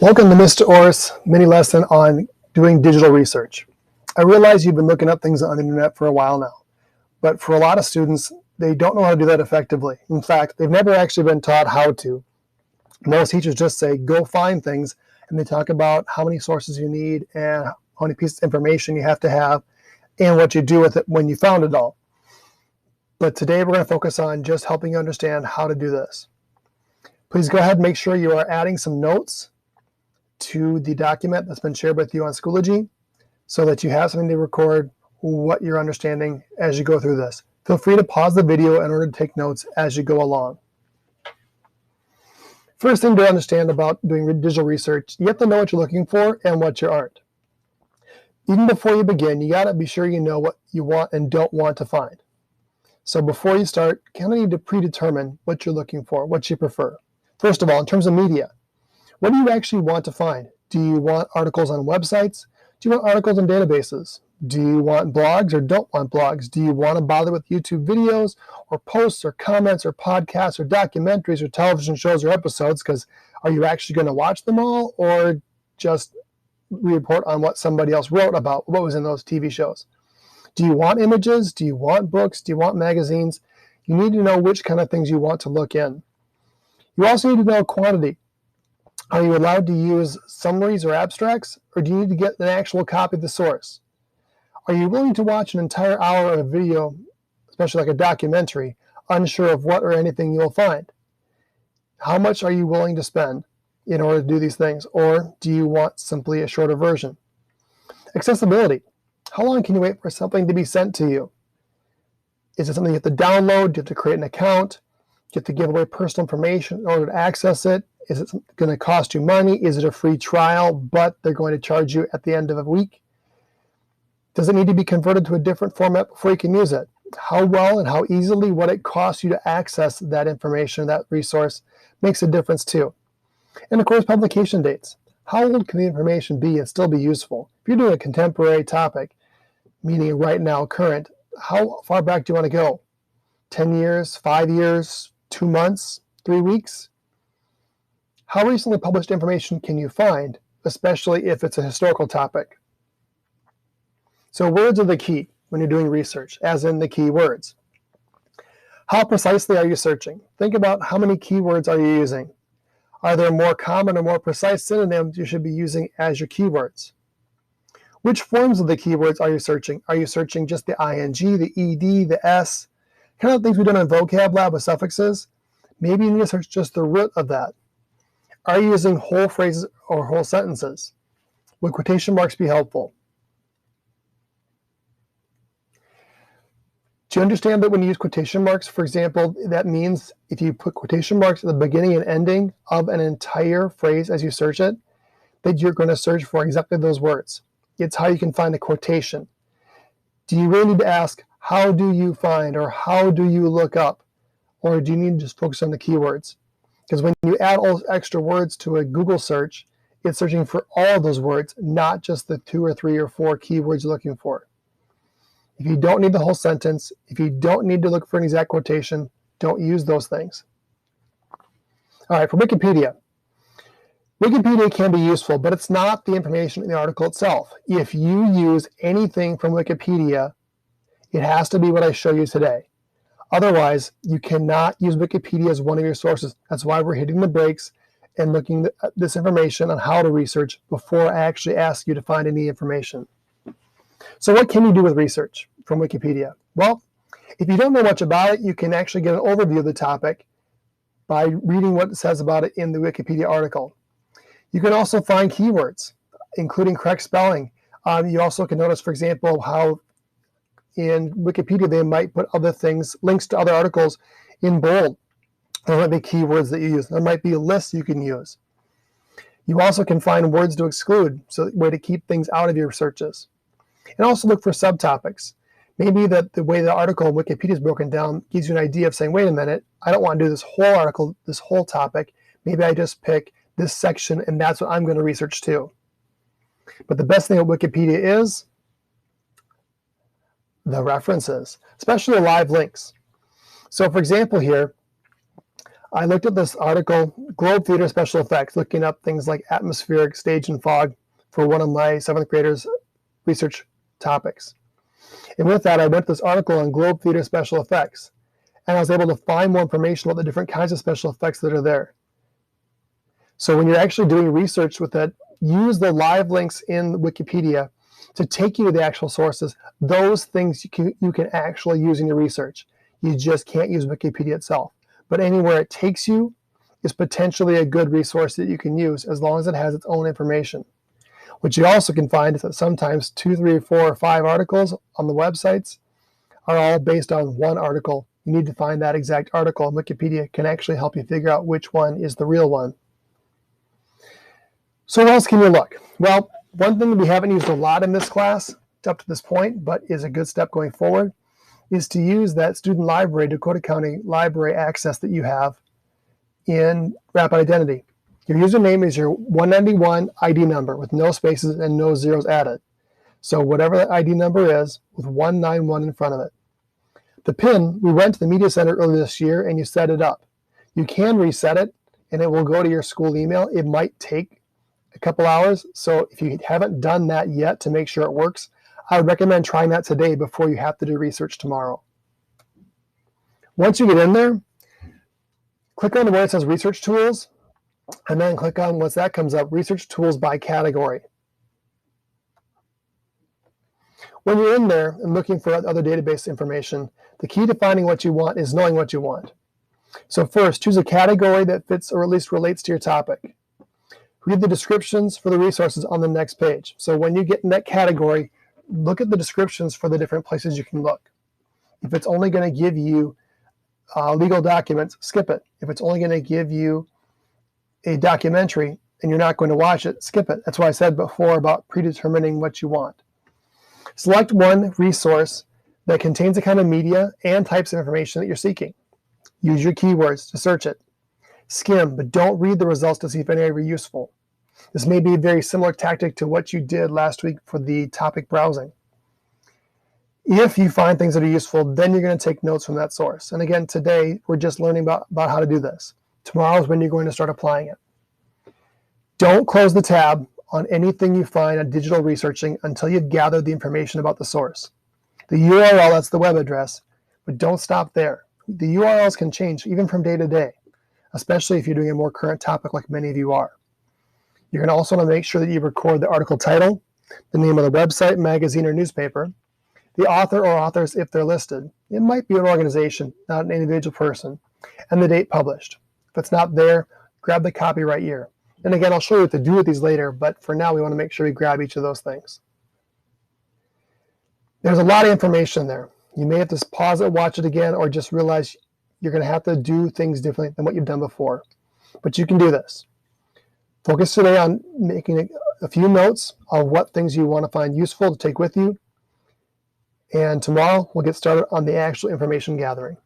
Welcome to Mr. Orr's mini lesson on doing digital research. I realize you've been looking up things on the internet for a while now, but for a lot of students, they don't know how to do that effectively. In fact, they've never actually been taught how to. Most teachers just say, go find things, and they talk about how many sources you need and how many pieces of information you have to have and what you do with it when you found it all. But today we're going to focus on just helping you understand how to do this. Please go ahead and make sure you are adding some notes to the document that's been shared with you on Schoology so that you have something to record what you're understanding as you go through this. Feel free to pause the video in order to take notes as you go along. First thing to understand about doing digital research, you have to know what you're looking for and what you aren't. Even before you begin, you got to be sure you know what you want and don't want to find. So before you start, you kind of need to predetermine what you're looking for, what you prefer. First of all, in terms of media, what do you actually want to find? Do you want articles on websites? Do you want articles in databases? Do you want blogs or don't want blogs? Do you want to bother with YouTube videos or posts or comments or podcasts or documentaries or television shows or episodes? Because are you actually going to watch them all or just report on what somebody else wrote about what was in those TV shows? Do you want images? Do you want books? Do you want magazines? You need to know which kind of things you want to look in. You also need to know quantity. Are you allowed to use summaries or abstracts, or do you need to get an actual copy of the source? Are you willing to watch an entire hour of a video, especially like a documentary, unsure of what or anything you'll find? How much are you willing to spend in order to do these things, or do you want simply a shorter version? Accessibility. How long can you wait for something to be sent to you? Is it something you have to download? Do you have to create an account? Do you have to give away personal information in order to access it? Is it going to cost you money? Is it a free trial, but they're going to charge you at the end of a week? Does it need to be converted to a different format before you can use it? How well and how easily what it costs you to access that information, that resource, makes a difference too. And of course, publication dates. How old can the information be and still be useful? If you're doing a contemporary topic, meaning right now, current, how far back do you want to go? 10 years, 5 years, 2 months, 3 weeks? How recently published information can you find, especially if it's a historical topic? So words are the key when you're doing research, as in the key words. How precisely are you searching? Think about how many keywords are you using. Are there more common or more precise synonyms you should be using as your keywords? Which forms of the keywords are you searching? Are you searching just the ing, the ed, the s? Kind of things we've done in vocab lab with suffixes. Maybe you need to search just the root of that. Are you using whole phrases or whole sentences? Would quotation marks be helpful? Do you understand that when you use quotation marks, for example, that means if you put quotation marks at the beginning and ending of an entire phrase as you search it, that you're going to search for exactly those words. It's how you can find a quotation. Do you really need to ask, how do you find, or how do you look up? Or do you need to just focus on the keywords? Because when you add all those extra words to a Google search, it's searching for all of those words, not just the 2 or 3 or 4 keywords you're looking for. If you don't need the whole sentence, if you don't need to look for an exact quotation, don't use those things. All right, for Wikipedia. Wikipedia can be useful, but it's not the information in the article itself. If you use anything from Wikipedia, it has to be what I show you today. Otherwise, you cannot use Wikipedia as one of your sources. That's why we're hitting the brakes and looking at this information on how to research before I actually ask you to find any information. So what can you do with research from Wikipedia? Well, if you don't know much about it, you can actually get an overview of the topic by reading what it says about it in the Wikipedia article. You can also find keywords, including correct spelling. You also can notice, for example, how in Wikipedia they might put other things, links to other articles in bold. There might be keywords that you use. There might be lists you can use. You also can find words to exclude, so a way to keep things out of your searches. And also look for subtopics. Maybe that the way the article in Wikipedia is broken down gives you an idea of saying, wait a minute, I don't want to do this whole article, this whole topic. Maybe I just pick this section and that's what I'm going to research too. But the best thing about Wikipedia is the references, especially the live links. So for example here, I looked at this article, Globe Theater Special Effects, looking up things like atmospheric, stage, and fog for one of my 7th graders' research topics. And with that, I went to this article on Globe Theater Special Effects, and I was able to find more information about the different kinds of special effects that are there. So when you're actually doing research with it, use the live links in Wikipedia to take you to the actual sources. Those things you can actually use in your research. You just can't use Wikipedia itself. But anywhere it takes you is potentially a good resource that you can use as long as it has its own information. What you also can find is that sometimes 2, 3, 4, or 5 articles on the websites are all based on one article. You need to find that exact article, and Wikipedia can actually help you figure out which one is the real one. So where else can you look? Well, one thing that we haven't used a lot in this class up to this point, but is a good step going forward, is to use that student library, Dakota County Library access that you have in Rapid Identity. Your username is your 191 ID number with no spaces and no zeros added. So whatever that ID number is with 191 in front of it. The PIN, we went to the Media Center earlier this year and you set it up. You can reset it and it will go to your school email. It might take a couple hours. So if you haven't done that yet to make sure it works, I would recommend trying that today before you have to do research tomorrow. Once you get in there, click on where it says Research Tools, and then click on, once that comes up, Research Tools by category. When you're in there and looking for other database information, the key to finding what you want is knowing what you want. So first, choose a category that fits or at least relates to your topic. Read the descriptions for the resources on the next page. So when you get in that category, look at the descriptions for the different places you can look. If it's only going to give you legal documents, skip it. If it's only going to give you a documentary and you're not going to watch it, skip it. That's why I said before about predetermining what you want. Select one resource that contains the kind of media and types of information that you're seeking. Use your keywords to search it. Skim, but don't read the results to see if any are useful. This may be a very similar tactic to what you did last week for the topic browsing. If you find things that are useful, then you're going to take notes from that source. And again, today, we're just learning about how to do this. Tomorrow is when you're going to start applying it. Don't close the tab on anything you find on digital researching until you've gathered the information about the source. The URL, that's the web address, but don't stop there. The URLs can change even from day to day, especially if you're doing a more current topic like many of you are. You're going to also want to make sure that you record the article title, the name of the website, magazine, or newspaper, the author or authors if they're listed. It might be an organization, not an individual person, and the date published. If it's not there, grab the copyright year. And again, I'll show you what to do with these later, but for now, we want to make sure we grab each of those things. There's a lot of information there. You may have to pause it, watch it again, or just realize you're going to have to do things differently than what you've done before. But you can do this. Focus today on making a few notes of what things you want to find useful to take with you. And tomorrow, we'll get started on the actual information gathering.